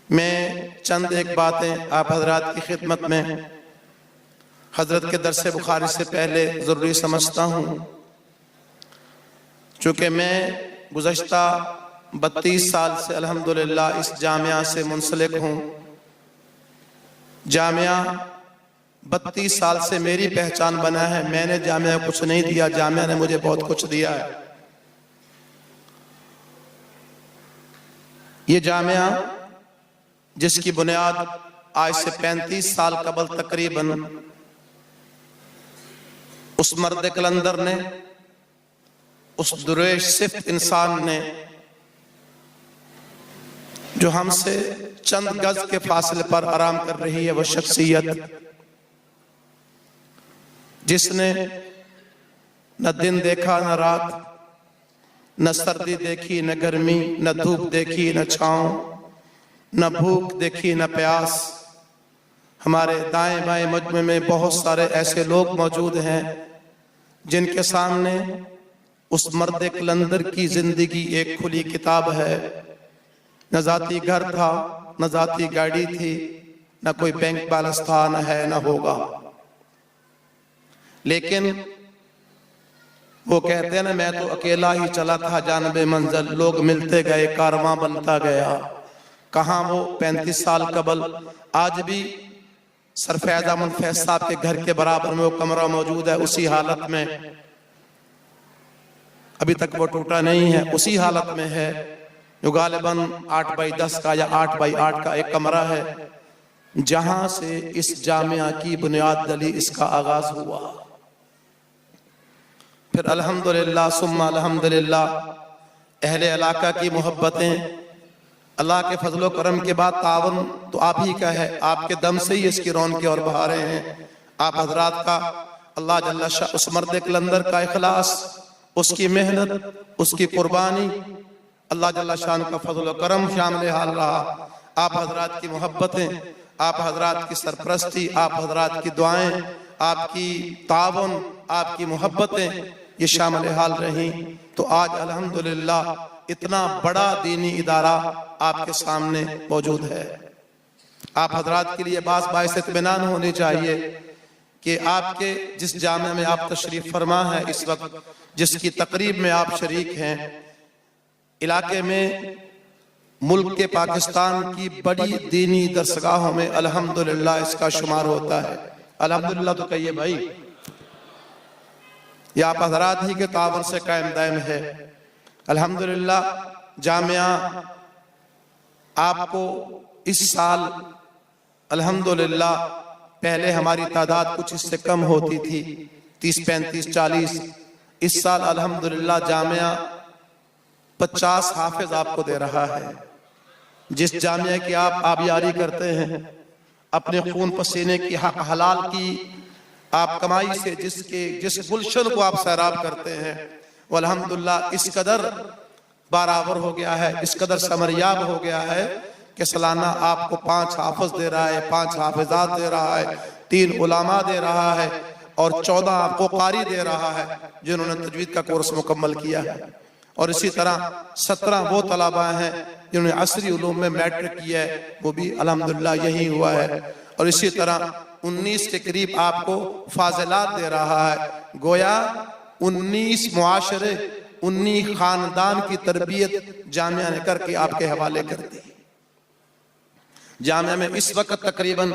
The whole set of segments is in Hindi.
मैं चंद एक बातें आप हजरात की खिदमत में हजरत के दरस बुखारी से पहले ज़रूरी समझता हूँ, चूँकि मैं गुज़श्ता 32 साल से अल्हम्दुलिल्लाह इस जामिया से मुंसलिक हूँ। जामिया 32 साल से मेरी पहचान बना है। मैंने जामिया कुछ नहीं दिया, जामिया ने मुझे बहुत कुछ दिया है। ये जामिया जिसकी बुनियाद आज से 35 साल कबल तकरीबन उस मर्द कलंदर ने, उस दुरेश सिफ्त इंसान ने जो हमसे चंद गज के फासले पर आराम कर रही है, वो शख्सियत जिसने न दिन देखा न रात, न सर्दी देखी न गर्मी, न धूप देखी न छांव, न भूख देखी न प्यास। हमारे दाएं बाएं मजमे में बहुत सारे ऐसे लोग मौजूद हैं जिनके सामने उस मर्द कलंदर की जिंदगी एक खुली किताब है। न जाती घर था, न जाती गाड़ी थी, न कोई बैंक बैलेंस था, न है न होगा। लेकिन वो कहते हैं ना, मैं तो अकेला ही चला था जानबे मंजिल, लोग मिलते गए कारवां बनता गया। कहाँ वो 35 साल कबल, आज भी सरफैज़ अहमद फैज़ साहब के घर के बराबर में वो कमरा मौजूद है। उसी हालत में अभी तक वो टूटा नहीं है, उसी हालत में है। जो गालिबन 8x10 का या 8x8 का एक कमरा है, जहां से इस जामिया की बुनियाद डली, इसका आगाज हुआ। फिर अल्हम्दुलिल्लाह सुम्मा अल्हम्दुलिल्लाह अहले इलाका की मोहब्बतें, अल्लाह के फजलो करम के बाद तावन तो आप ही का है। आपके दम से ही इसकी रौनकें और बहारें हैं। आप हजरात का अल्लाह जल्ला शाह, उस मर्द कलंदर का इखलास, उसकी मेहनत, उसकी कुर्बानी, अल्लाह जल्ला शाह का फजलो करम शामिल हाल रहा। आप हजरात की मोहब्बतें, आप हजरात की सरपरस्ती, आप हजरात की दुआएं, आपकी तावन, आपकी मोहब्बतें ये शामिल हाल रही। तो आज अल्हम्दुलिल्लाह इतना बड़ा दीनी इदारा आपके सामने मौजूद है। आप हजरात के लिए बाइस इत्मीनान होनी चाहिए कि आपके जिस जामिया में आप तशरीफ फरमा है इस वक्त, जिसकी तकरीब में आप शरीक हैं, इलाके में मुल्क के पाकिस्तान की बड़ी दीनी दरसगाहों में अल्हम्दुलिल्लाह इसका शुमार होता है। अल्हम्दुलिल्लाह तो कहिए भाई, ये आप हजरात ही के तावन से कायम दायम है। अल्हम्दुलिल्लाह जामिया आपको इस साल अल्हम्दुलिल्लाह, पहले हमारी तादाद कुछ इससे कम होती थी, 30, 35, 40। इस साल अल्हम्दुलिल्लाह जामिया 50 हाफिज आपको दे रहा है। जिस जामिया की आप आबियारी करते हैं, अपने खून पसीने की हलाल की आप कमाई से जिस गुलशन को आप सैराब करते हैं, वो अल्हम्दुलिल्लाह इस कदर बराबर हो गया है, इस कदर समरियाब हो गया है कि सालाना आपको 5 हाफिज दे रहा है, 5 हाफिजात दे रहा है, 3 उलामा दे रहा है और 14 आपको कारी दे रहा है जिन्होंने तजवीद का कोर्स मुकम्मल किया है। और इसी तरह 17 वो तलबा हैं जिन्होंने असरी उलूम में मैट्रिक किया है, वो भी अल्हम्दुलिल्लाह यही हुआ है। और इसी तरह 19 के करीब आपको फाजिलात दे रहा है। गोया 19 मुआशरे, 19 खानदान की तरबियत जामिया ने करके आपके हवाले कर दी। जामिया में इस वक्त तकरीबन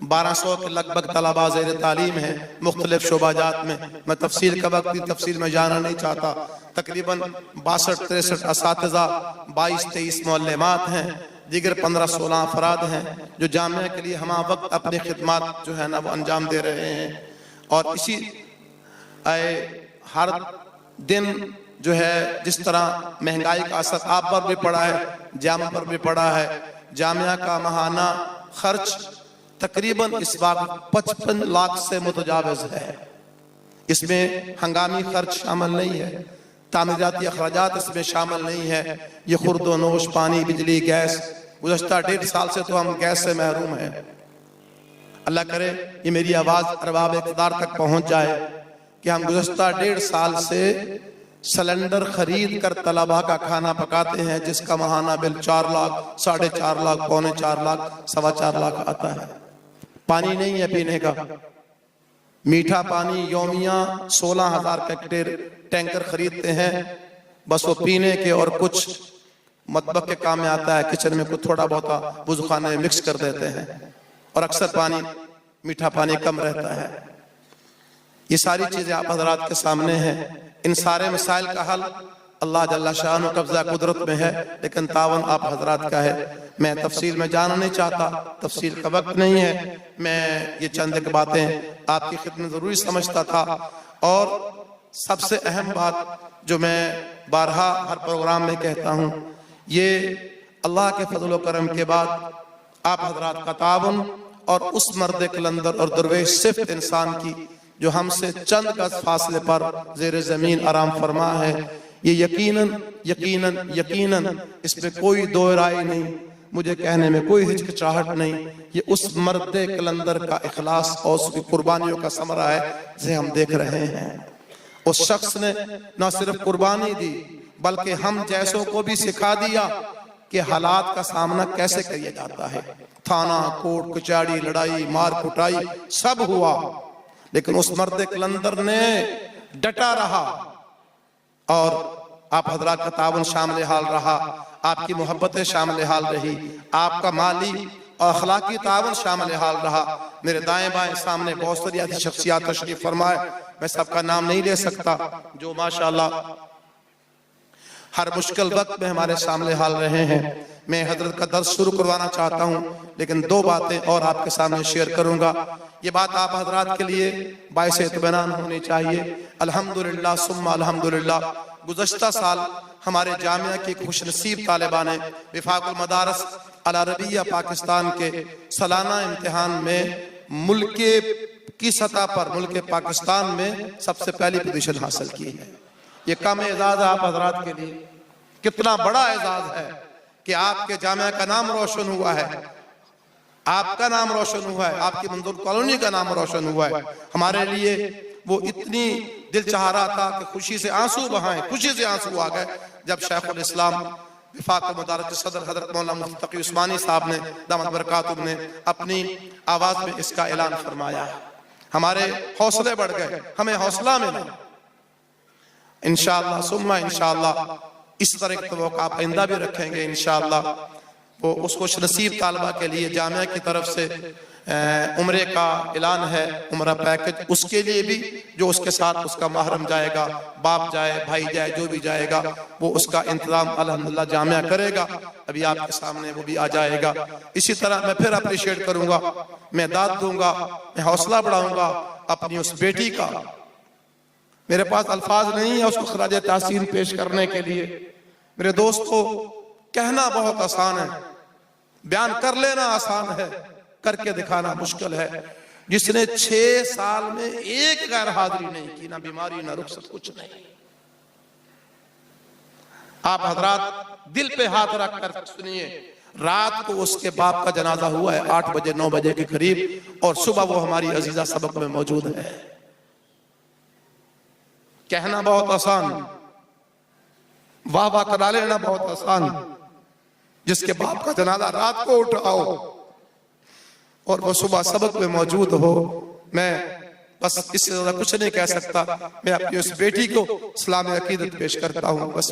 1200 के लगभग तलबा ज़ेर तालीम है मुख्तलिफ शोबाजात में। मैं तफसील का वक्त तफसील में जाना नहीं चाहता। तकरीबन 62-63 असातिज़ा, 22-23 मुअल्लिमात हैं, दीगर 15-16 अफराद हैं जो जामिया के लिए हमा वक्त अपनी खिदमत जो है ना वो अंजाम दे रहे हैं। और इसी हर दिन जो है जिस तरह महंगाई का असर आप पर भी पड़ा है, जामिया पर भी पड़ा है। जामिया का माहाना खर्च तकरीबन इस वक्त 55 लाख से मुतजाविज है। इसमें हंगामी खर्च शामिल नहीं है, तामीराती अखराजात इसमें शामिल नहीं है। ये खुर्दो नोश, पानी, बिजली, गैस, गुज़श्ता 1.5 साल से तो हम गैस से महरूम हैं। अल्लाह करे ये मेरी आवाज़ अरबाब इक़्तिदार तक पहुँच जाए कि हम गुज़श्ता 1.5 साल से सिलेंडर खरीद कर तलबा का खाना पकाते हैं, जिसका माहाना बिल 4 लाख, 4.5 लाख, 4.25 लाख, 4.25 लाख आता है। पानी नहीं है पीने का, मीठा पानी यौमिया 16,000 का टैंकर खरीदते हैं, बस वो पीने के और कुछ मतबख के काम में आता है, किचन में कुछ थोड़ा बहुत वुज़ूखाने में मिक्स कर देते हैं, और अक्सर पानी, मीठा पानी कम रहता है। ये सारी चीजें आप हजरात के सामने हैं। इन सारे मसाइल का हल अल्लाह जल्ला शान कब्जा कुदरत में है, लेकिन तावन आप हजरात का है। मैं तफसील में जाना नहीं चाहता, तफसील का वक्त नहीं है। मैं ये चंद एक बातें आपकी खिदमत जरूरी समझता था। और सबसे अहम बात जो मैं बारहा हर प्रोग्राम में कहता हूँ, ये अल्लाह के फजल करम के बाद आप हजरात का तावन और उस मर्द कलंदर और दरवेश सिर्फ इंसान की जो हमसे चंद गज फासले पर ज़ेर ज़मीन आराम फरमा है, ये यकीनन यकीनन यकीनन इसमें कोई दो राय नहीं, मुझे कहने में कोई हिचकिचाहट नहीं, ये उस मर्द कलंदर का इखलास और उसकी कुर्बानियों का समरा है जिसे हम देख रहे हैं। उस शख्स ने न सिर्फ कुर्बानी दी, बल्कि हम जैसों को भी सिखा दिया कि हालात का सामना कैसे किया जाता है। थाना, कोर्ट कचहरी, लड़ाई, मार कुटाई सब हुआ, लेकिन उस मर्द कलंदर ने डटा रहा और आप हजरात का तावन शामिल हाल रहा, आपकी मोहब्बतें शामिल हाल रही, आपका माली और अखलाकी तावन शामिल हाल रहा। मेरे दाएं बाएं सामने बहुत सारी ऐसी शख्सियत तशरीफ फरमाए, मैं सबका नाम नहीं ले सकता, जो माशाअल्लाह हर मुश्किल वक्त में हमारे सामने हाल रहे हैं। मैं हजरत का दर्स शुरू करवाना चाहता हूं, लेकिन दो बातें और आपके सामने शेयर करूंगा। ये बात आप हजरात के लिए बाइस इत्मीनान होनी चाहिए। अल्हम्दुलिल्लाह सुम्मा अल्हम्दुलिल्लाह, गुज़श्ता साल हमारे जामिया की खुशनसीब तालिबा ने विफाकुल मदारस अल अरबिया पाकिस्तान के सालाना इम्तिहान में मुल्क की सतह पर मुल्क पाकिस्तान में सबसे पहली पोजीशन हासिल की है। ये कम एजाज है आप हजरात के लिए, कितना बड़ा एजाज है कि आपके जामिया का नाम रोशन हुआ है, आपका नाम रोशन हुआ है, आपकी मंजूर कॉलोनी का नाम रोशन हुआ है। हमारे लिए वो इतनी दिल चाह रहा था कि खुशी से आंसू बहाएं, खुशी से आंसू आ गए जब शेखुल इस्लाम विफाक मदारस के सदर हजरत मौलाना मुफ्ती तकी उस्मानी साहब ने दामत बरकातुहू ने अपनी आवाज में इसका ऐलान फरमाया। हमारे हौसले बढ़ गए, हमें हौसला मिला। इंशाअल्लाह सुम्मा इंशाअल्लाह इस तरह का मौका आप आइंदा भी रखेंगे इंशाअल्लाह। वो उसको नसीब तालबा के लिए जामिया की तरफ से उम्रे का ऐलान है, उम्रा पैकेज, उसके लिए भी जो उसके साथ उसका महरम जाएगा, बाप जाए, भाई जाए, जो भी जाएगा वो उसका इंतजाम अल्हम्दुलिल्लाह जामिया करेगा। अभी आपके सामने वो भी आ जाएगा। इसी तरह मैं फिर अप्रिशिएट करूंगा, मैं दाद दूंगा, मैं हौसला बढ़ाऊंगा अपनी उस बेटी का। मेरे पास अल्फाज नहीं है उसको खराज तासीर पेश करने के लिए। मेरे दोस्तों, कहना बहुत आसान है, बयान कर लेना आसान है, करके दिखाना मुश्किल है। जिसने 6 साल में एक गैर हाजिरी नहीं की, ना बीमारी ना रुखसत, कुछ नहीं। आप हजरात दिल पे हाथ रख कर सुनिए, रात को उसके बाप का जनाजा हुआ है 8 बजे 9 बजे के करीब, और सुबह वो हमारी अजीजा सबक में मौजूद है। कहना बहुत आसान, वाह वाह करा लेना बहुत आसान। जिसके बाप का जनाजा रात को उठाओ और वो सुबह सबक में मौजूद हो, मैं बस इससे ज्यादा कुछ नहीं कह सकता। मैं अपनी उस बेटी को इस्लामी अकीदत पेश करता हूँ। बस